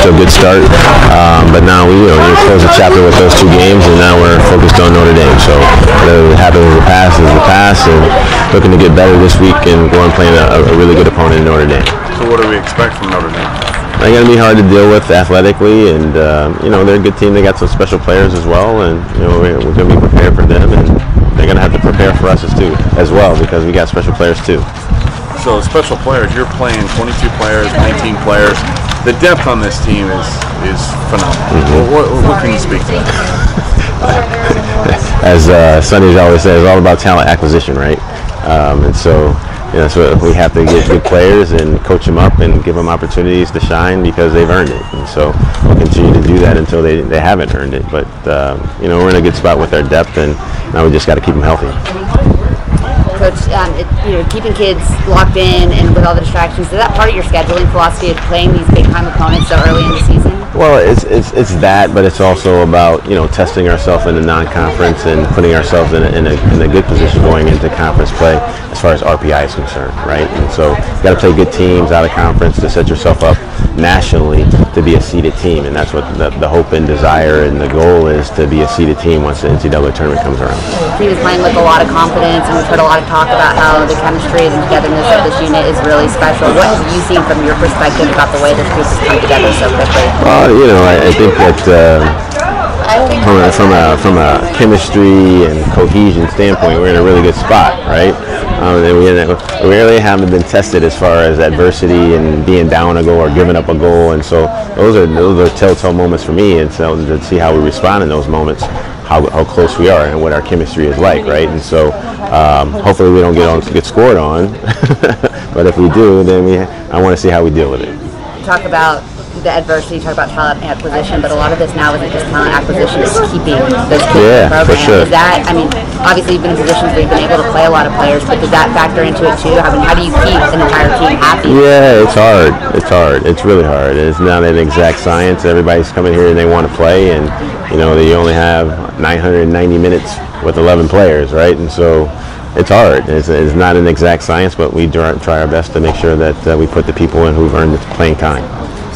to a good start. But now we close the chapter with those 2 games, and now we're focused on Notre Dame. So whatever happens in the past is the past, and looking to get better this week and go and play a really good opponent in Notre Dame. So what do we expect from Notre Dame? They're going to be hard to deal with athletically, and they're a good team. They got some special players as well, and we're going to be prepared for them, and they're going to have to prepare for us as well because we got special players too. So special players, you're playing 22 players, 19 players. The depth on this team is phenomenal. What can you speak to? As Sonny's always said, it's all about talent acquisition, right? And so so we have to get good players and coach them up and give them opportunities to shine because they've earned it. And so we'll continue to do that until they haven't earned it. But we're in a good spot with our depth, and now we just got to keep them healthy. Coach, keeping kids locked in and with all the distractions, is that part of your scheduling philosophy of playing these big-time opponents so early in the season? Well, it's that, but it's also about testing ourselves in the non-conference and putting ourselves in a good position going into conference play as far as RPI is concerned, right? And so you got to play good teams out of conference to set yourself up nationally to be a seeded team, and that's what the hope and desire and the goal is, to be a seeded team once the NCAA tournament comes around. The team is playing with a lot of confidence, and we've heard a lot of talk about how the chemistry and togetherness of this unit is really special. What have you seen from your perspective about the way this group has come together so quickly? Well, I think that from a chemistry and cohesion standpoint, we're in a really good spot, right? And we really haven't been tested as far as adversity and being down a goal or giving up a goal, and so those are telltale moments for me, and so to see how we respond in those moments, how close we are and what our chemistry is like, right? And so hopefully we don't get scored on, but if we do, then I want to see how we deal with it. Talk about the adversity, talk about talent acquisition, but a lot of this now isn't just talent acquisition, it's keeping those kids in the program. For sure. Is that, obviously you've been in positions where you've been able to play a lot of players, but does that factor into it too? How do you keep an entire team happy? Yeah, it's hard. It's really hard. It's not an exact science. Everybody's coming here and they want to play, and you only have 990 minutes with 11 players, right? And so it's hard. It's not an exact science, but we try our best to make sure that we put the people in who've earned the playing time.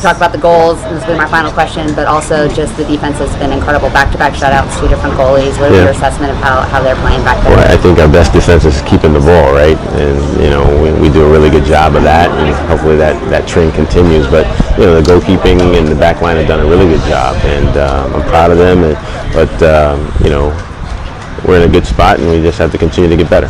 Talk about the goals, and this will be my final question, but also just the defense has been incredible. Back-to-back shutouts, 2 different goalies. What is your assessment of how they're playing back there? Well, I think our best defense is keeping the ball, right? And we do a really good job of that, and hopefully that trend continues. But the goalkeeping and the back line have done a really good job, and I'm proud of them. But we're in a good spot, and we just have to continue to get better.